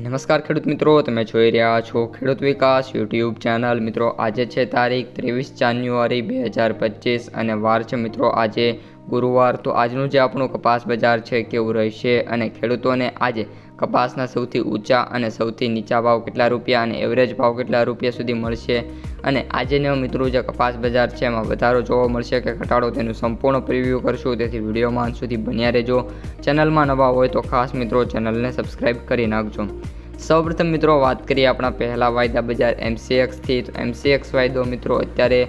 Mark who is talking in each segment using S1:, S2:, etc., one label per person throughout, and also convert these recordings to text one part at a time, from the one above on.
S1: નમસ્કાર ખેડૂત મિત્રો, તમે જોઈ રહ્યા છો ખેડૂત વિકાસ યુટ્યુબ ચેનલ। મિત્રો આજે છે તારીખ 23 જાન્યુઆરી 2025 અને વાર છે મિત્રો આજે ગુરુવાર। તો આજનું જે આપણું કપાસ બજાર છે કેવું રહેશે અને ખેડૂતોને આજે કપાસના સૌથી ઊંચા અને સૌથી નીચા ભાવ કેટલા રૂપિયા અને એવરેજ ભાવ કેટલા રૂપિયા સુધી મળશે અને આજેનો મિત્રો જે કપાસ બજાર છે એમાં વધારો જોવા મળશે કે ઘટાડો તેનું સંપૂર્ણ પ્રિવ્યૂ કરશું। તેથી વિડીયોમાં અંત સુધી બન્યા રહેજો। ચેનલમાં નવા હોય તો ખાસ મિત્રો ચેનલને સબસ્ક્રાઈબ કરી નાખજો। સૌપ્રથમ મિત્રો વાત કરીએ આપણા પહેલા વાયદા બજાર MCX થી। તો MCX વાયદો મિત્રો અત્યારે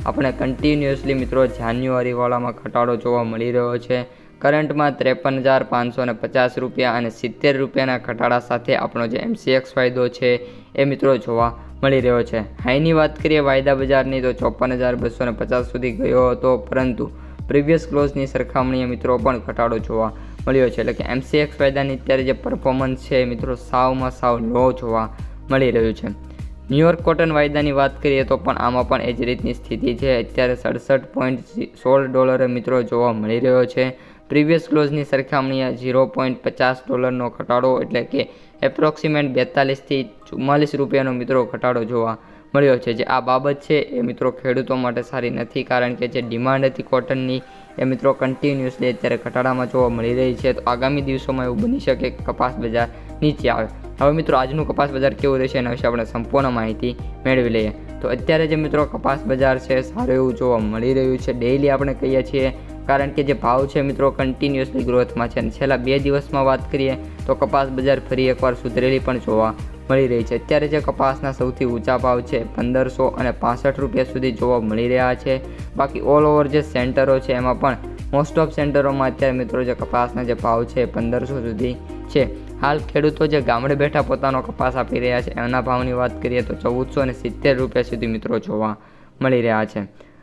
S1: આપણે કન્ટિન્યુઅસલી મિત્રો જાન્યુઆરી વાળામાં ઘટાડો જોવા મળી રહ્યો છે। કરંટમાં 53,550 રૂપિયા અને 70 રૂપિયાના ઘટાડા સાથે આપણો જે MCX વાયદો છે એ મિત્રો જોવા મળી રહ્યો છે। હાઈની વાત કરીએ વાયદા બજારની તો 54,250 સુધી ગયો હતો, પરંતુ પ્રીવિયસ ક્લોઝની સરખામણીએ મિત્રો પણ ઘટાડો જોવા મળ્યો છે। એટલે કે MCX વાયદાની અત્યારે જે પરફોર્મન્સ છે મિત્રો સાવમાં સાવ લો જોવા મળી રહ્યું છે। ન્યુયોર્ક કોટન વાયદાની વાત કરીએ તો પણ આમાં પણ એ જ રીતની સ્થિતિ છે। અત્યારે $67.16 મિત્રો જોવા મળી રહ્યો છે। પ્રીવિયસ ક્લોઝની સરખામણીએ $0.50નો ઘટાડો એટલે કે એપ્રોક્સિમેટ 42 થી 44 રૂપિયાનો મિત્રો ઘટાડો જોવા મળ્યો છે। જે આ બાબત છે એ મિત્રો ખેડૂતો માટે સારી નથી, કારણ કે જે ડિમાન્ડ હતી કોટનની એ મિત્રો કન્ટિન્યુઅસલી અત્યારે ઘટાડામાં જોવા મળી રહી છે। તો આગામી દિવસોમાં એવું બની શકે કે કપાસ બજાર નીચે આવે। હવે મિત્રો આજનું કપાસ બજાર કેવું રહેશે એના વિશે આપણે સંપૂર્ણ માહિતી મેળવી લઈએ। તો અત્યારે જે મિત્રો કપાસ બજાર છે સારું એવું જોવા મળી રહ્યું છે ડેઇલી આપણે કહીએ છીએ, કારણ કે જે ભાવ છે મિત્રો કન્ટિન્યુઅસલી ગ્રોથમાં છે અને છેલ્લા 2 દિવસમાં વાત કરીએ તો કપાસ બજાર ફરી એકવાર સુધરેલી પણ જોવા મળી રહી છે। અત્યારે જે કપાસના સૌથી ઊંચા ભાવ છે 1,565 રૂપિયા સુધી જોવા મળી રહ્યા છે। બાકી ઓલ ઓવર જે સેન્ટરો છે એમાં પણ મોસ્ટ ઓફ સેન્ટરોમાં અત્યારે મિત્રો જે કપાસના જે ભાવ છે 1,500 સુધી છે। હાલ ખેડૂતો જે ગામડે બેઠા પોતાનો કપાસ આપી રહ્યા છે એના ભાવની વાત કરીએ તો 1,470 રૂપિયા સુધી મિત્રો જોવા મળી રહ્યા છે।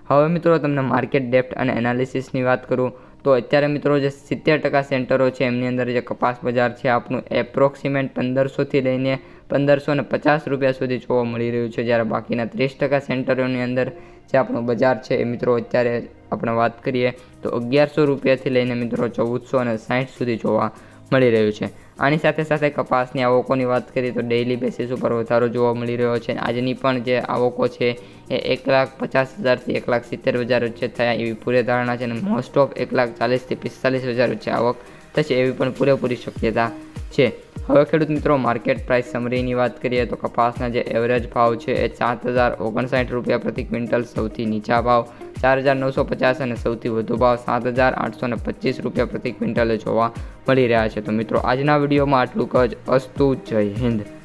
S1: હવે મિત્રો તમને માર્કેટ ડેપ્થ અને એનાલિસિસની વાત કરું તો અત્યારે મિત્રો જે 70% સેન્ટરો છે એમની અંદર જે કપાસ બજાર છે આપણું એપ્રોક્સિમેટ 1,500થી લઈને 1,550 રૂપિયા સુધી જોવા મળી રહ્યું છે। જ્યારે બાકીના 30% સેન્ટરોની અંદર જે આપણું બજાર છે એ મિત્રો અત્યારે આપણે વાત કરીએ તો 1,100 રૂપિયાથી લઈને મિત્રો 1,460 સુધી જોવા મળી રહ્યું છે। આની સાથે સાથે કપાસની આવકોની વાત કરીએ તો ડેઇલી બેસિસ ઉપર વધારો જોવા મળી રહ્યો છે। આજની પણ જે આવકો છે એ 1,50,000 થી 1,70,000 વચ્ચે થયા એવી પૂરી ધારણા છે અને મોસ્ટ ઓફ 1,40,000 થી 45,000 વચ્ચે આવક થશે એવી પણ પૂરેપૂરી શક્યતા છે। હવે ખેડૂત મિત્રો માર્કેટ પ્રાઇસ સમરીની વાત કરીએ તો કપાસના જે એવરેજ ભાવ છે એ 7,059 રૂપિયા પ્રતિ ક્વિન્ટલ, સૌથી નીચા ભાવ 4,950 અને સૌથી વધુ ભાવ 7,825 રૂપિયા પ્રતિ ક્વિન્ટલે જોવા મળી રહ્યા છે। તો મિત્રો આજના વિડીયોમાં આટલું જ। અસ્તુ, જય હિન્દ।